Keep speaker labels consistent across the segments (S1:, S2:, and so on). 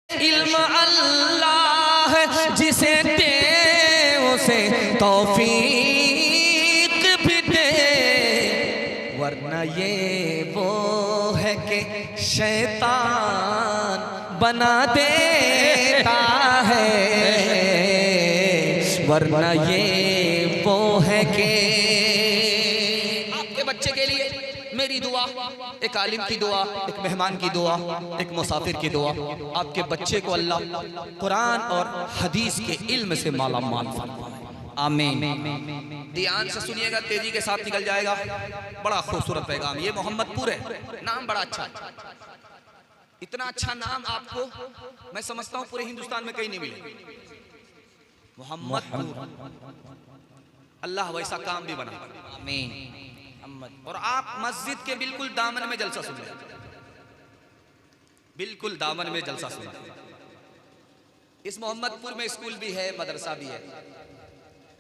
S1: इल्म अल्लाह जिसे दे उसे तौफीक भी दे, वरना ये वो है कि शैतान बना देता है, वरना ये वो है कि आपके बच्चे के लिए मेरी दुआ, एक आलिम की दुआ, एक मेहमान की दुआ, एक मुसाफिर की दुआ, आपके बच्चे को अल्लाह कुरान और हदीस के इल्म से माला माल फरमाए। आमीन। ध्यान से सुनिएगा, तेजी के साथ निकल जाएगा। बड़ा खूबसूरत पैगाम। ये मोहम्मदपुर है, नाम बड़ा अच्छा है। इतना अच्छा नाम आपको मैं समझता हूँ पूरे हिंदुस्तान में कहीं नहीं मिले। मोहम्मदपुर, अल्लाह वैसा काम भी बना। आमीन। और आप मस्जिद के बिल्कुल दामन में जलसा सुन रहे, बिल्कुल दामन में जलसा सुन रहे। इस मोहम्मदपुर में स्कूल भी है, मदरसा भी है,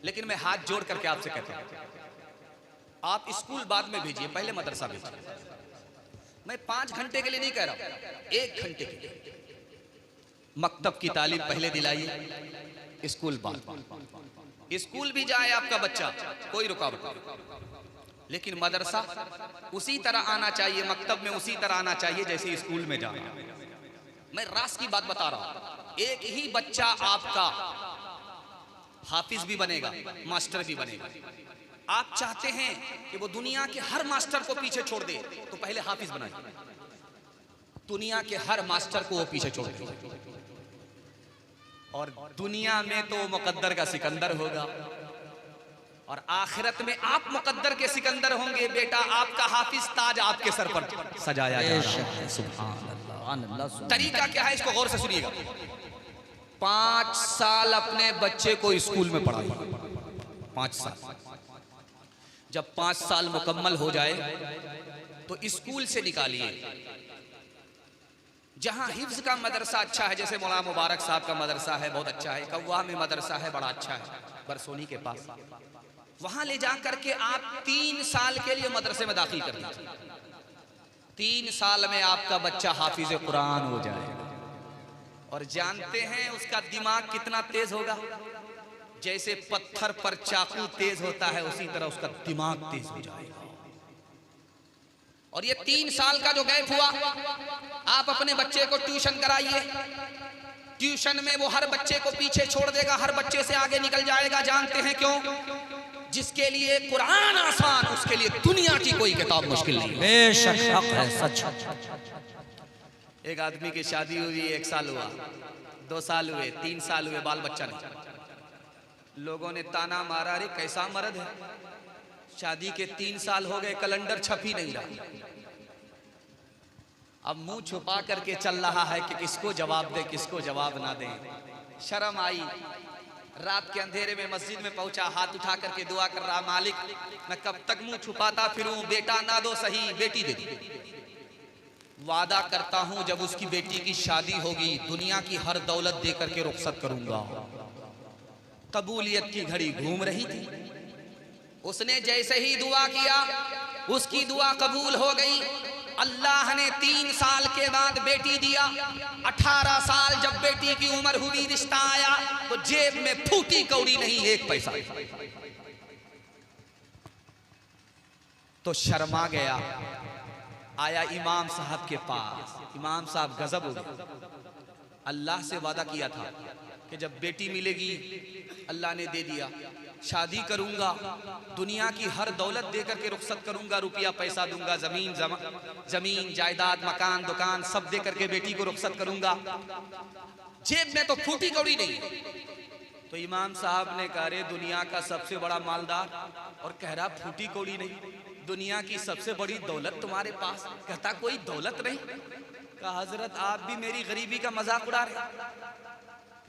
S1: लेकिन मैं हाथ जोड़ करके आपसे कहता हूं, आप स्कूल बाद में भेजिए, पहले मदरसा भेजिए। मैं 5 घंटे के लिए नहीं कह रहा हूं, 1 घंटे के लिए मकतब की तालीम पहले दिलाइए, स्कूल बाद। स्कूल भी जाए आपका बच्चा, कोई रुकावट नहीं, लेकिन मदरसा उसी तरह आना चाहिए, मकतब में उसी तरह आना चाहिए जैसे स्कूल में जाना। मैं रास की बात बता रहा हूं। एक ही बच्चा आपका हाफिज भी बनेगा, मास्टर भी बनेगा। आप चाहते हैं कि वो दुनिया के हर मास्टर को पीछे छोड़ दे, तो पहले हाफिज बनाइए। दुनिया के हर मास्टर को वो पीछे छोड़ दे, और दुनिया में तो मुकद्दर का सिकंदर होगा, और आखिरत में आप मुकद्दर के सिकंदर होंगे। बेटा, आपका हाफिज ताज आपके सर पर सजाया जाएगा। सुभान अल्लाह। तरीका क्या है, इसको गौर से सुनिएगा। 5 साल अपने बच्चे को स्कूल में पढ़ाइए, 5 साल। जब 5 साल मुकम्मल हो जाए तो स्कूल से निकालिए। जहां हिफ्ज का मदरसा अच्छा है, जैसे मौलाना मुबारक साहब का मदरसा है, बहुत अच्छा है। कौवा में मदरसा है, बड़ा अच्छा है, बरसोनी के पास। वहां ले जा करके आप 3 साल के लिए मदरसे में दाखिल कर दीजिए। 3 साल में आपका बच्चा हाफिज कुरान हो जाएगा। और जानते हैं उसका दिमाग कितना तेज होगा? जैसे पत्थर पर चाकू तेज होता है, उसी तरह उसका दिमाग तेज हो जाएगा। और ये 3 साल का जो गैप हुआ, आप अपने बच्चे को ट्यूशन कराइए। ट्यूशन में वो हर बच्चे को पीछे छोड़ देगा, हर बच्चे से आगे निकल जाएगा। जानते हैं क्यों? जिसके लिए कुरान आसान, उसके लिए दुनिया की कोई किताब मुश्किल नहीं। बेशक है, सच। एक आदमी की शादी हुई, 1 साल हुआ, 2 साल हुए, 3 साल हुए, बाल बच्चा नहीं। लोगों ने ताना मारा, अरे कैसा मर्द है, शादी के 3 साल हो गए, कैलेंडर छप ही नहीं रहा। अब मुंह छुपा करके चल रहा है कि किसको जवाब दे, किसको जवाब ना दे। शर्म आई, रात के अंधेरे में मस्जिद में पहुंचा, हाथ उठा करके दुआ कर रहा, मालिक मैं कब तक मुंह छुपाता फिरूं, बेटा ना दो सही, बेटी दे दी। वादा करता हूं जब उसकी बेटी की शादी होगी, दुनिया की हर दौलत दे करके रुखसत करूंगा। कबूलियत की घड़ी घूम रही थी, उसने जैसे ही दुआ किया, उसकी दुआ कबूल हो गई। अल्लाह ने 3 साल के बाद बेटी दिया। 18 साल जब बेटी की उम्र हुई, रिश्ता आया, तो जेब में फूटी कौड़ी नहीं, 1 पैसा। तो शर्मा गया, आया इमाम साहब के पास। इमाम साहब गजब हो गए। अल्लाह से वादा किया था कि जब बेटी मिलेगी, अल्लाह ने दे दिया, शादी करूंगा, दुनिया की हर दौलत दे करके रुखसत करूंगा, रुपया पैसा दूंगा, जमीन जायदाद, मकान दुकान सब दे करके बेटी को रुखसत करूंगा। जेब में तो फूटी कौड़ी नहीं। तो इमाम साहब ने कहा, रे दुनिया का सबसे बड़ा मालदार, और कह रहा फूटी कौड़ी नहीं, दुनिया की सबसे बड़ी दौलत तुम्हारे पास, कहता कोई दौलत नहीं। कहा हजरत आप भी मेरी गरीबी का मजाक उड़ा रहे।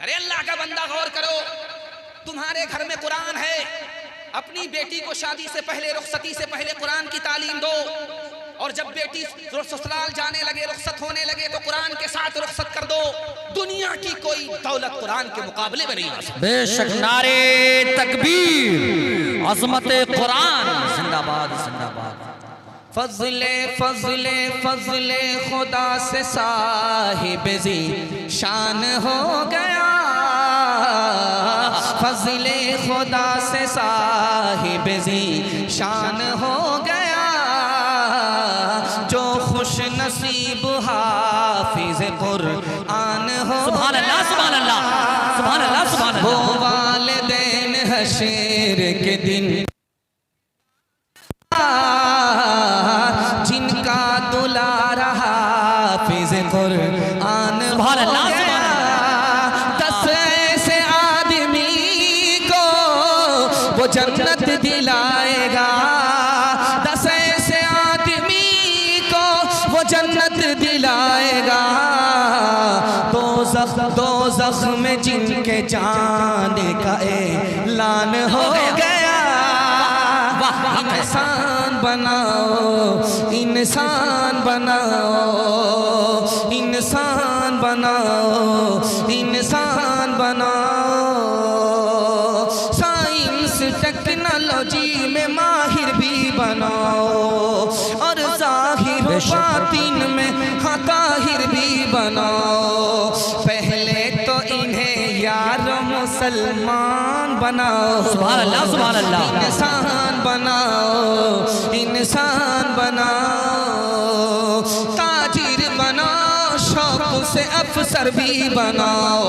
S1: अरे अल्लाह का बंदा गौर करो, तुम्हारे घर में कुरान है, अपनी बेटी को शादी से पहले, रुखसती से पहले कुरान की तालीम दो, और जब बेटी ससुराल जाने लगे, रुखसत होने लगे, तो कुरान के साथ रुखसत कर दो। दुनिया की कोई दौलत कुरान के मुकाबले में नहीं आ सकती।
S2: बेशक। नारे तकबीर, अज़मत कुरान जिंदाबाद जिंदाबाद।
S1: फज़ले फज़ले फज़ले खुदा से साहिब जी शान हो गया, फज़ले खुदा से साहिब जी शान हो गया, जो खुश नसीब हाफिज़ कुरआन हो।
S2: सुभान अल्लाह, सुभान अल्लाह, सुभान अल्लाह, सुभान अल्लाह।
S1: वो वालिदैन हशर के दिन जिनका दुलारा हाफिज़ कुरआन
S2: सुभान अल्लाह,
S1: हो गया। 10 ऐसे आदमी को वो जन्नत दिलाएगा, 10 ऐसे आदमी को वो जन्नत दिलाएगा। दोज़ख में जिनके जाने का ऐलान हो गया। इंसान बनाओ, इंसान बनाओ, इंसान बनाओ, इंसान बनाओ। साइंस टेक्नोलॉजी में माहिर भी बनाओ, और ज़ाहिर व बातिन में हाँ ताहिर भी बनाओ। पहले तो इन्हें यार मुसलमान बनाओ।
S2: सुभान अल्लाह, सुभान अल्लाह।
S1: इंसान बनाओ, इंसान बनाओ, ताजिर बनाओ, शौक से अफसर भी बनाओ,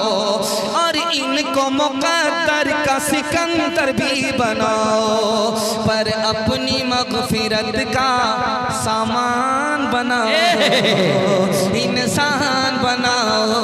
S1: और इनको मुक़द्दर का सिकंदर भी बनाओ। पर अपनी मग़फ़िरत का सामान बनाओ। इंसान बनाओ,